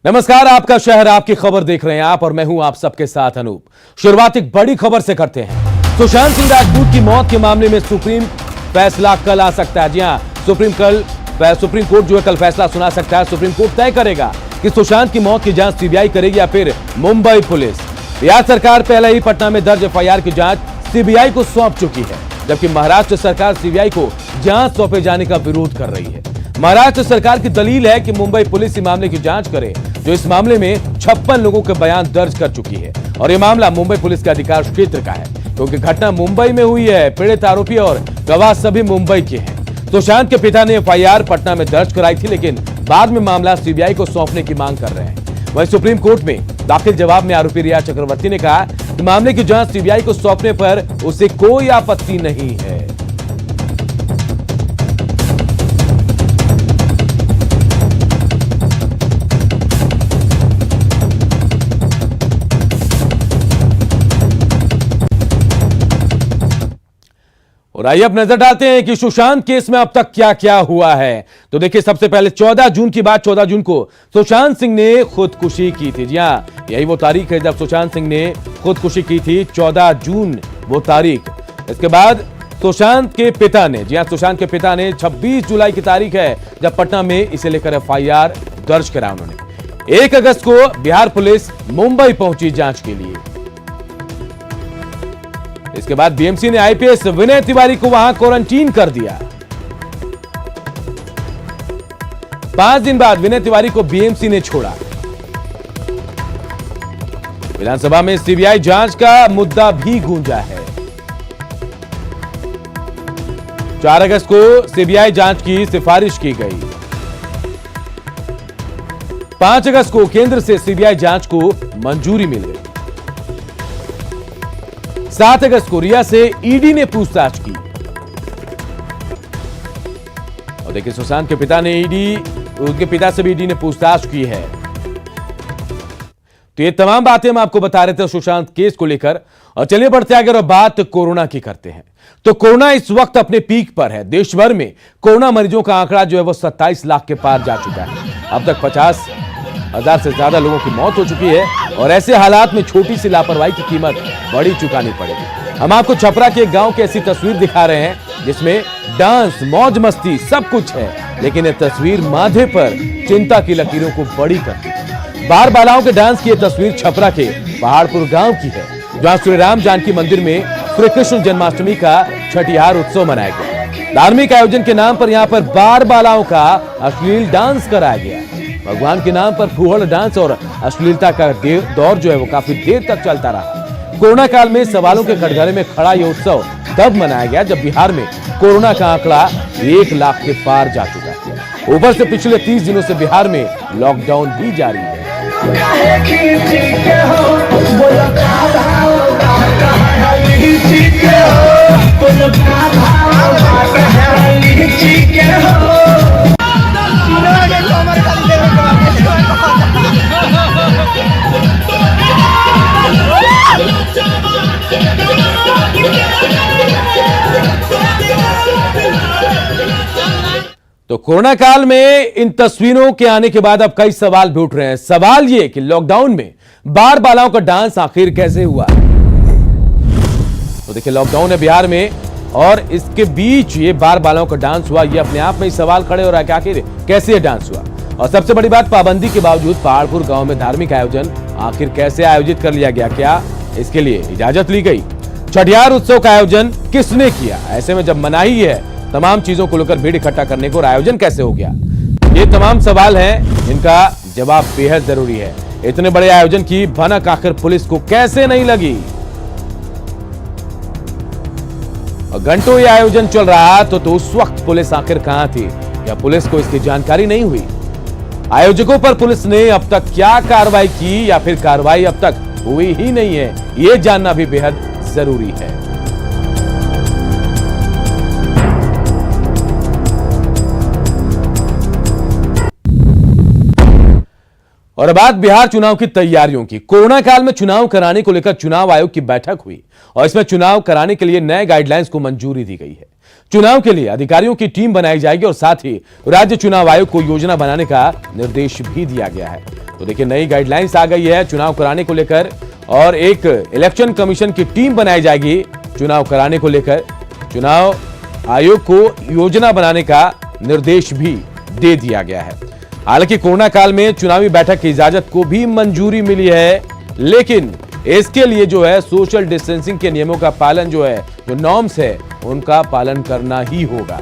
नमस्कार, आपका शहर आपकी खबर देख रहे हैं आप और मैं हूं आप सबके साथ अनूप। शुरुआत एक बड़ी खबर से करते हैं। सुशांत सिंह राजपूत की मौत के मामले में सुप्रीम फैसला कल आ सकता है। जी हां, सुप्रीम कोर्ट जो है कल फैसला सुना सकता है। सुप्रीम कोर्ट तय करेगा कि सुशांत की मौत की जांच सीबीआई करेगी या फिर मुंबई पुलिस। बिहार सरकार पहले ही पटना में दर्ज एफआईआर की जांच सीबीआई को सौंप चुकी है, जबकि महाराष्ट्र सरकार सीबीआई को जांच सौंपे जाने का विरोध कर रही है। महाराष्ट्र सरकार की दलील है कि मुंबई पुलिस इस मामले की जांच करे, जो इस मामले में 56 लोगों के बयान दर्ज कर चुकी है और यह मामला मुंबई पुलिस के अधिकार क्षेत्र का है, क्योंकि घटना मुंबई में हुई है। पीड़ित आरोपी और गवाह सभी मुंबई के हैं। सुशांत के पिता ने एफआईआर पटना में दर्ज कराई थी, लेकिन बाद में मामला सीबीआई को सौंपने की मांग कर रहे हैं। वहीं सुप्रीम कोर्ट में दाखिल जवाब में आरोपी रिया चक्रवर्ती ने कहा कि मामले की जांच सीबीआई को सौंपने पर उसे कोई आपत्ति नहीं है। और आइए अब नजर डालते हैं कि सुशांत केस में अब तक क्या क्या हुआ है। तो देखिए, सबसे पहले 14 जून की बात। 14 जून को सुशांत सिंह ने खुदकुशी की थी। जी हां, यही वो तारीख है जब सुशांत सिंह ने खुदकुशी की थी। 14 जून वो तारीख। इसके बाद सुशांत के पिता ने, जी हां, सुशांत के पिता ने 26 जुलाई की तारीख है जब पटना में इसे लेकर एफआईआर दर्ज करा उन्होंने। 1 अगस्त को बिहार पुलिस मुंबई पहुंची जांच के लिए। इसके बाद बीएमसी ने आईपीएस विनय तिवारी को वहां क्वारंटीन कर दिया। 5 दिन बाद विनय तिवारी को बीएमसी ने छोड़ा। विधानसभा में सीबीआई जांच का मुद्दा भी गूंजा है। 4 अगस्त को सीबीआई जांच की सिफारिश की गई। 5 अगस्त को केंद्र से सीबीआई जांच को मंजूरी मिल गई। 7 अगस्त को रिया से ईडी ने पूछताछ की। और देखिए, सुशांत के पिता ने उनके पिता से भी ईडी ने पूछताछ की है। तो ये तमाम बातें हम आपको बता रहे थे सुशांत केस को लेकर। और चलिए बढ़ते आगे और बात कोरोना की करते हैं। तो कोरोना इस वक्त अपने पीक पर है। देश भर में कोरोना मरीजों का आंकड़ा जो है वो 27 लाख के पार जा चुका है। अब तक 50,000 से ज्यादा लोगों की मौत हो चुकी है और ऐसे हालात में छोटी सी लापरवाही की कीमत बड़ी चुकानी पड़ेगी। हम आपको छपरा के एक गांव की ऐसी तस्वीर दिखा रहे हैं जिसमें डांस, मौज मस्ती सब कुछ है, लेकिन यह तस्वीर माथे पर चिंता की लकीरों को बड़ी करती है। बार बालाओं के डांस की यह तस्वीर छपरा के पहाड़पुर गांव की है, जहां श्री राम जानकी मंदिर में श्री कृष्ण जन्माष्टमी का छठिहार उत्सव मनाया गया। धार्मिक आयोजन के नाम पर यहां पर बार बालाओं का अश्लील डांस कराया गया। भगवान के नाम पर फूहड़ डांस और अश्लीलता का दौर जो है वो काफी देर तक चलता रहा। कोरोना काल में सवालों के कटघरे में खड़ा यह उत्सव तब मनाया गया जब बिहार में कोरोना का आंकड़ा 1 लाख के पार जा चुका है। ऊपर से पिछले 30 दिनों से बिहार में लॉकडाउन भी जारी है। तो कोरोना काल में इन तस्वीरों के आने के बाद अब कई सवाल भी उठ रहे हैं। सवाल ये कि लॉकडाउन में बार बालाओं का डांस आखिर कैसे हुआ। तो देखिए, लॉकडाउन है बिहार में और इसके बीच ये बार बालाओं का डांस हुआ। ये अपने आप में ही सवाल खड़े हो रहा है कि आखिर कैसे ये डांस हुआ। और सबसे बड़ी बात, पाबंदी के बावजूद पहाड़पुर गांव में धार्मिक आयोजन आखिर कैसे आयोजित कर लिया गया, क्या इसके लिए इजाजत ली गई? छठिहार उत्सव का आयोजन किसने किया? ऐसे में जब मनाही है तमाम चीजों को लेकर भीड़ इकट्ठा करने को, और आयोजन कैसे हो गया? ये तमाम सवाल हैं, इनका जवाब बेहद जरूरी है। इतने बड़े आयोजन की भनक आखिर पुलिस को कैसे नहीं लगी? और घंटों ये आयोजन चल रहा तो उस वक्त पुलिस आखिर कहां थी? या पुलिस को इसकी जानकारी नहीं हुई? आयोजकों पर पुलिस ने अब तक क्या कार्रवाई की या फिर कार्रवाई अब तक हुई ही नहीं है, यह जानना भी बेहद जरूरी है। और अब बात बिहार चुनाव की तैयारियों की। कोरोना काल में चुनाव कराने को लेकर चुनाव आयोग की बैठक हुई और इसमें चुनाव कराने के लिए नए गाइडलाइंस को मंजूरी दी गई है। चुनाव के लिए अधिकारियों की टीम बनाई जाएगी और साथ ही राज्य चुनाव आयोग को योजना बनाने का निर्देश भी दिया गया है। तो देखिए नई गाइडलाइंस आ गई है चुनाव कराने को लेकर और एक इलेक्शन कमीशन की टीम बनाई जाएगी चुनाव कराने को लेकर। चुनाव आयोग को योजना बनाने का निर्देश भी दे दिया गया है। हालांकि कोरोना काल में चुनावी बैठक की इजाजत को भी मंजूरी मिली है, लेकिन इसके लिए जो है सोशल डिस्टेंसिंग के नियमों का पालन जो है, जो नॉर्म्स है, उनका पालन करना ही होगा।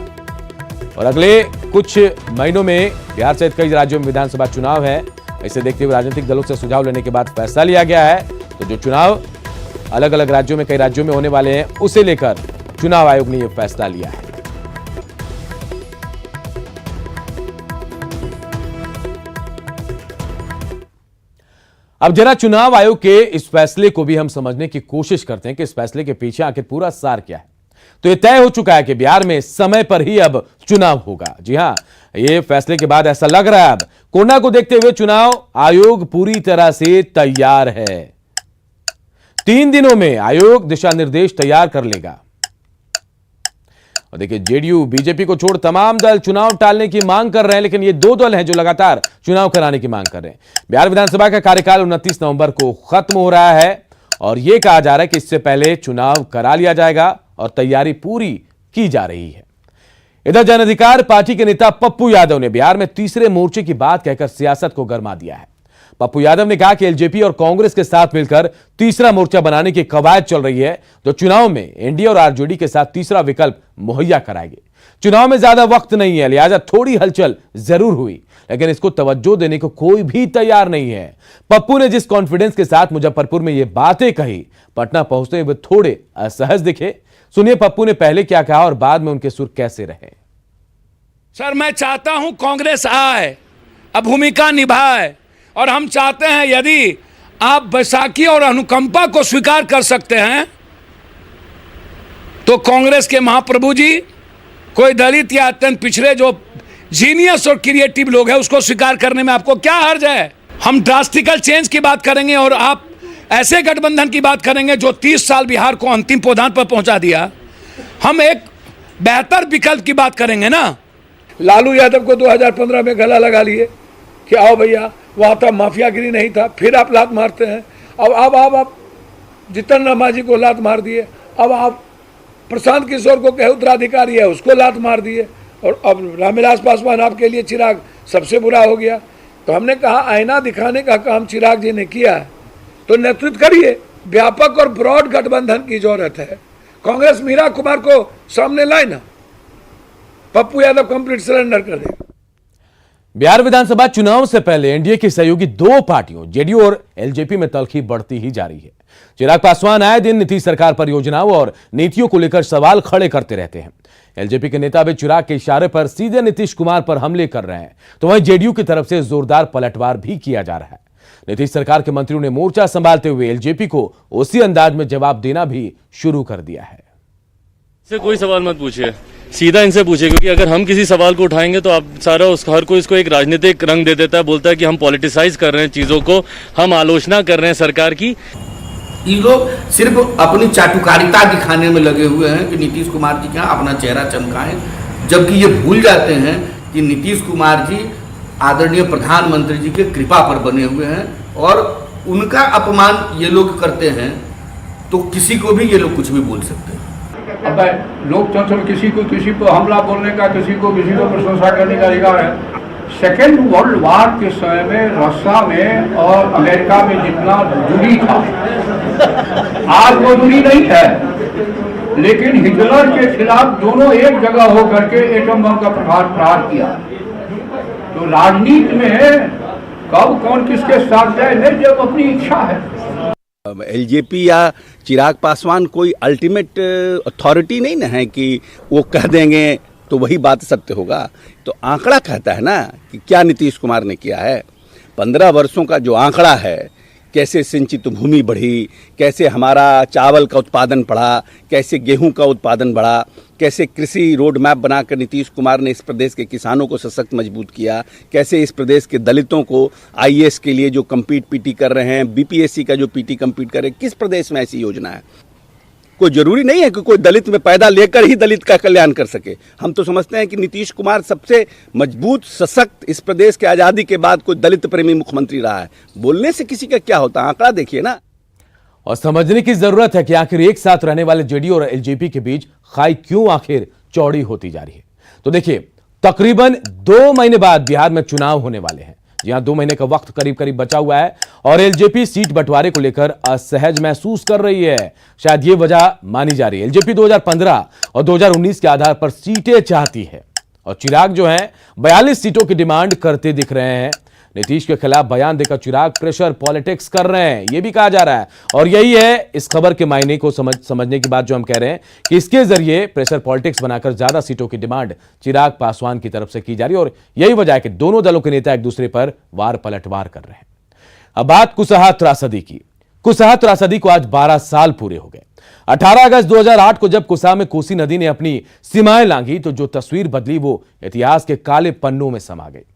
और अगले कुछ महीनों में बिहार सहित कई राज्यों में विधानसभा चुनाव है। इसे देखते हुए राजनीतिक दलों से सुझाव लेने के बाद फैसला लिया गया है। तो जो चुनाव अलग अलग राज्यों में, कई राज्यों में होने वाले हैं, उसे लेकर चुनाव आयोग ने यह फैसला लिया है। अब जरा चुनाव आयोग के इस फैसले को भी हम समझने की कोशिश करते हैं कि इस फैसले के पीछे आखिर पूरा सार क्या है। तो यह तय हो चुका है कि बिहार में समय पर ही अब चुनाव होगा। जी हां, ये फैसले के बाद ऐसा लग रहा है अब कोरोना को देखते हुए चुनाव आयोग पूरी तरह से तैयार है। 3 दिनों में आयोग दिशा निर्देश तैयार कर लेगा। और देखिए जेडीयू बीजेपी को छोड़ तमाम दल चुनाव टालने की मांग कर रहे हैं, लेकिन ये 2 दल हैं जो लगातार चुनाव कराने की मांग कर रहे हैं। बिहार विधानसभा का कार्यकाल 29 नवंबर को खत्म हो रहा है और यह कहा जा रहा है कि इससे पहले चुनाव करा लिया जाएगा और तैयारी पूरी की जा रही है। इधर जन अधिकार पार्टी के नेता पप्पू यादव ने बिहार में तीसरे मोर्चे की बात कहकर सियासत को गरमा दिया है। पप्पू यादव ने कहा कि एलजेपी और कांग्रेस के साथ मिलकर तीसरा मोर्चा बनाने की कवायद चल रही है, जो चुनाव में एनडीए और आरजेडी के साथ तीसरा विकल्प मुहैया कराएंगे। चुनाव में ज्यादा वक्त नहीं है, लिहाजा थोड़ी हलचल जरूर हुई, लेकिन इसको तवज्जो देने को कोई भी तैयार नहीं है। पप्पू ने जिस कॉन्फिडेंस के साथ मुजफ्फरपुर में ये बातें कही, पटना पहुंचते हुए थोड़े असहज दिखे। सुनिए पप्पू ने पहले क्या कहा और बाद में उनके सुर कैसे रहे। सर, मैं चाहता हूं कांग्रेस आए, अब भूमिका निभाए, और हम चाहते हैं यदि आप बैसाखी और अनुकंपा को स्वीकार कर सकते हैं तो कांग्रेस के महाप्रभु जी, कोई दलित या अत्यंत पिछड़े जो जीनियस और क्रिएटिव लोग हैं, उसको स्वीकार करने में आपको क्या हर्ज है। हम ड्रास्टिकल चेंज की बात करेंगे और आप ऐसे गठबंधन की बात करेंगे जो 30 साल बिहार को अंतिम पौधान पर पहुंचा दिया। हम एक बेहतर विकल्प की बात करेंगे ना। लालू यादव को 2015 में गला लगा लिए कि आओ भैया, वहाँ था माफियागिरी नहीं था, फिर आप लात मारते हैं। अब आप जितन रामाजी को लात मार दिए, अब आप प्रशांत किशोर को कहे उत्तराधिकारी है, उसको लात मार दिए, और अब रामविलास पासवान आपके लिए चिराग सबसे बुरा हो गया। तो हमने कहा आईना दिखाने का काम चिराग जी ने किया है, तो नेतृत्व करिए। व्यापक और ब्रॉड गठबंधन की जरूरत है। कांग्रेस मीरा कुमार को सामने लाए ना, पप्पू यादव कंप्लीट सरेंडर कर दे। बिहार विधानसभा चुनाव से पहले एनडीए की सहयोगी 2 पार्टियों जेडीयू और एलजेपी में तल्खी बढ़ती ही जा रही है। चिराग पासवान आए दिन नीतीश सरकार पर योजनाओं और नीतियों को लेकर सवाल खड़े करते रहते हैं। एलजेपी के नेता भी चिराग के इशारे पर सीधे नीतीश कुमार पर हमले कर रहे हैं, तो वहीं जेडीयू की तरफ से जोरदार पलटवार भी किया जा रहा है। नीतीश सरकार के मंत्रियों ने मोर्चा संभालते हुए एलजेपी को उसी अंदाज में जवाब देना भी शुरू कर दिया है। से कोई सवाल मत पूछिए, सीधा इनसे पूछिए, क्योंकि अगर हम किसी सवाल को उठाएंगे तो आप सारा हर कोई इसको एक राजनीतिक रंग दे देता है, बोलता है कि हम पॉलिटिसाइज कर रहे हैं चीजों को, हम आलोचना कर रहे हैं सरकार की। ये लोग सिर्फ अपनी चाटुकारिता दिखाने में लगे हुए हैं कि नीतीश कुमार जी क्या अपना चेहरा चमकाएं, जबकि ये भूल जाते हैं कि नीतीश कुमार जी आदरणीय प्रधानमंत्री जी के कृपा पर बने हुए हैं, और उनका अपमान ये लोग करते हैं तो किसी को भी ये लोग कुछ भी बोल सकते हैं। अब लोकतंत्र में किसी को हमला बोलने का, किसी को प्रशंसा करने का अधिकार है। सेकेंड वर्ल्ड वार के समय में रशिया में और अमेरिका में जितना दूरी था, आज वो दूरी नहीं है, लेकिन हिटलर के खिलाफ दोनों एक जगह होकर के एटम बम का प्रहार किया। तो राजनीति में कब कौन किसके साथ जाए, नहीं, जब अपनी इच्छा है। एलजेपी या चिराग पासवान कोई अल्टीमेट अथॉरिटी नहीं ना है कि वो कह देंगे तो वही बात सत्य होगा। तो आंकड़ा कहता है ना कि क्या नीतीश कुमार ने किया है। 15 वर्षों का जो आंकड़ा है, कैसे सिंचित भूमि बढ़ी, कैसे हमारा चावल का उत्पादन बढ़ा, कैसे गेहूं का उत्पादन बढ़ा, कैसे कृषि रोड मैप बनाकर नीतीश कुमार ने इस प्रदेश के किसानों को सशक्त मजबूत किया, कैसे इस प्रदेश के दलितों को आईएएस के लिए जो पीटी कर रहे हैं, बीपीएससी का जो पीटी कम्पीट कर रहे हैं, किस प्रदेश में ऐसी योजना है। कोई जरूरी नहीं है कि कोई दलित में पैदा लेकर ही दलित का कल्याण कर सके। हम तो समझते हैं कि नीतीश कुमार सबसे मजबूत सशक्त इस प्रदेश के आजादी के बाद कोई दलित प्रेमी मुख्यमंत्री रहा है। बोलने से किसी का क्या होता है, आंकड़ा देखिए ना। और समझने की जरूरत है कि आखिर एक साथ रहने वाले जेडीयू और एलजेपी के बीच खाई क्यों आखिर चौड़ी होती जा रही है। तो देखिए, तकरीबन 2 महीने बाद बिहार में चुनाव होने वाले हैं। यहां 2 महीने का वक्त करीब करीब बचा हुआ है और एलजेपी सीट बंटवारे को लेकर असहज महसूस कर रही है। शायद ये वजह मानी जा रही है। एलजेपी 2015 और 2019 के आधार पर सीटें चाहती है और चिराग जो है 42 सीटों की डिमांड करते दिख रहे हैं। नीतीश के खिलाफ बयान देकर चिराग प्रेशर पॉलिटिक्स कर रहे हैं, यह भी कहा जा रहा है। और यही है इस खबर के मायने को समझने की बात जो हम कह रहे हैं कि इसके जरिए प्रेशर पॉलिटिक्स बनाकर ज्यादा सीटों की डिमांड चिराग पासवान की तरफ से की जा रही है और यही वजह है कि दोनों दलों के नेता एक दूसरे पर वार पलटवार कर रहे हैं। अब बात कुशवाहा त्रासदी की। कुशवाहा त्रासदी को आज 12 साल पूरे हो गए। 18 अगस्त 2008 को जब कुशवाहा में कोसी नदी ने अपनी सीमाएं लांघी तो जो तस्वीर बदली वो इतिहास के काले पन्नों में समा गई।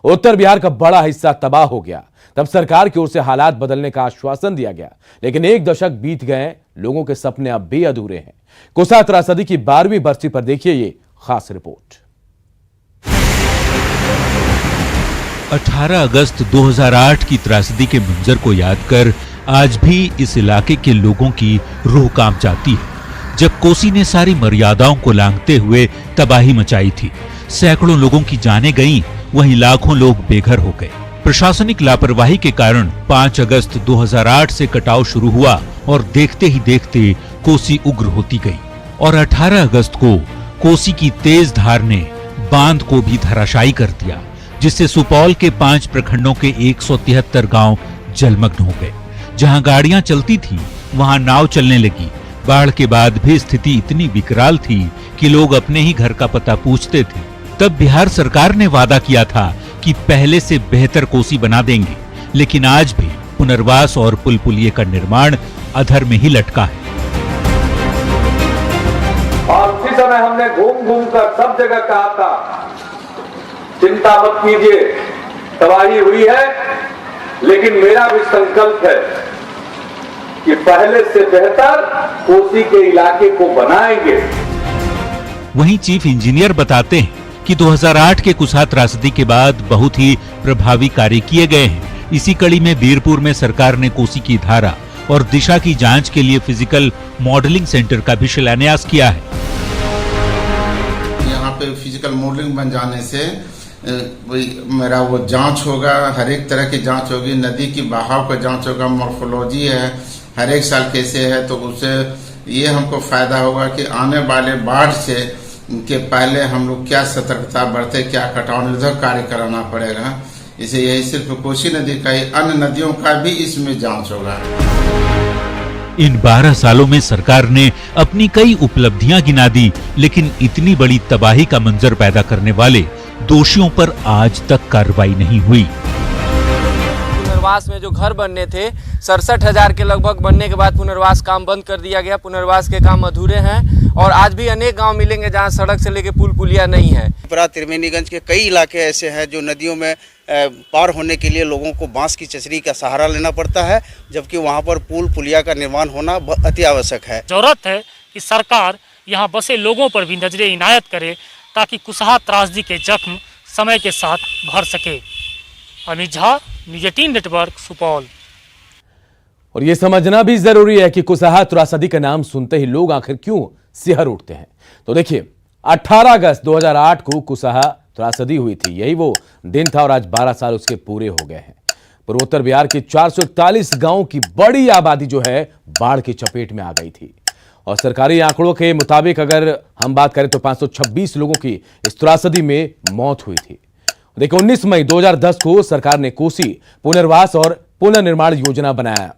उत्तर बिहार का बड़ा हिस्सा तबाह हो गया। तब सरकार की ओर से हालात बदलने का आश्वासन दिया गया, लेकिन 1 दशक बीत गए, लोगों के सपने अब भी अधूरे हैं। कुशवाहा त्रासदी की 12वीं बरसी पर देखिए ये खास रिपोर्ट। 18 अगस्त 2008 की त्रासदी के मंजर को याद कर आज भी इस इलाके के लोगों की रूह कांप जाती है, जब कोसी ने सारी मर्यादाओं को लांघते हुए तबाही मचाई थी। सैकड़ों लोगों की जानें गईं, वहीं लाखों लोग बेघर हो गए। प्रशासनिक लापरवाही के कारण 5 अगस्त 2008 से कटाव शुरू हुआ और देखते ही देखते कोसी उग्र होती गई और 18 अगस्त को कोसी की तेज धार ने बांध को भी धराशायी कर दिया, जिससे सुपौल के 5 प्रखंडों के 173 गांव जलमग्न हो गए। जहां गाड़ियां चलती थी वहां नाव चलने लगी। बाढ़ के बाद भी स्थिति इतनी विकराल थी कि लोग अपने ही घर का पता पूछते थे। तब बिहार सरकार ने वादा किया था कि पहले से बेहतर कोसी बना देंगे, लेकिन आज भी पुनर्वास और पुल पुलिये का निर्माण अधर में ही लटका है। और उसी समय हमने घूम घूम कर सब जगह कहा था, चिंता मत कीजिए, तबाही हुई है, लेकिन मेरा भी संकल्प है कि पहले से बेहतर कोसी के इलाके को बनाएंगे। वहीं चीफ इंजीनियर बताते हैं कि 2008 के कुशवाहा त्रासदी के बाद बहुत ही प्रभावी कार्य किए गए हैं। इसी कड़ी में वीरपुर में सरकार ने कोसी की धारा और दिशा की जांच के लिए फिजिकल मॉडलिंग सेंटर का भी शिलान्यास किया है। यहाँ पे फिजिकल मॉडलिंग बन जाने से मेरा वो जांच होगा, हर एक तरह की जांच होगी, नदी की बहाव का जांच होगा, मॉर्फोलॉजी है, हर एक साल कैसे है, तो उससे ये हमको फायदा होगा कि आने वाले बाढ़ से के पहले हम लोग क्या सतर्कता बरते, क्या कटाव निरोधक कार्य कराना पड़ेगा। इसे यही सिर्फ कोसी नदी का ही, अन्य नदियों का भी इसमें जांच होगा। इन 12 सालों में सरकार ने अपनी कई उपलब्धियां गिना दी, लेकिन इतनी बड़ी तबाही का मंजर पैदा करने वाले दोषियों पर आज तक कार्रवाई नहीं हुई। पुनर्वास में जो घर बनने थे 67,000 के लगभग बनने के बाद पुनर्वास काम बंद कर दिया गया। पुनर्वास के काम अधूरे हैं और आज भी अनेक गांव मिलेंगे जहां सड़क से लेकर पुल पुलिया नहीं है। त्रिवेणीगंज के कई इलाके ऐसे हैं जो नदियों में पार होने के लिए लोगों को बांस की चचरी का सहारा लेना पड़ता है, जबकि वहां पर पुल पुलिया का निर्माण होना अति आवश्यक है। जरूरत है कि सरकार यहां बसे लोगों पर भी नजरें इनायत करे ताकि कुशवाहा त्रासदी के जख्म समय के साथ भर सके। Amit Jha, news 18 network, Supaul. और यह समझना भी जरूरी है कि कुशवाहा त्रासदी का नाम सुनते ही लोग आखिर क्यों सिहर उठते हैं। तो देखिए, 18 अगस्त 2008 को कुशवाहा त्रासदी हुई थी, यही वो दिन था और आज 12 साल उसके पूरे हो गए हैं। पूर्वोत्तर बिहार के 441 गांवों की बड़ी आबादी जो है बाढ़ की चपेट में आ गई थी और सरकारी आंकड़ों के मुताबिक अगर हम बात करें तो 526 लोगों की इस त्रासदी में मौत हुई थी। देखिए, 19 मई 2010 को सरकार ने कोसी पुनर्वास और पुनर्निर्माण योजना बनाया।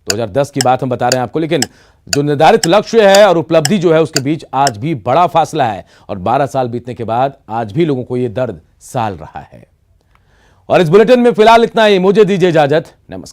2010 की बात हम बता रहे हैं आपको, लेकिन जो निर्धारित लक्ष्य है और उपलब्धि जो है उसके बीच आज भी बड़ा फासला है और 12 साल बीतने के बाद आज भी लोगों को यह दर्द साल रहा है। और इस बुलेटिन में फिलहाल इतना ही। मुझे दीजिए इजाजत, नमस्कार।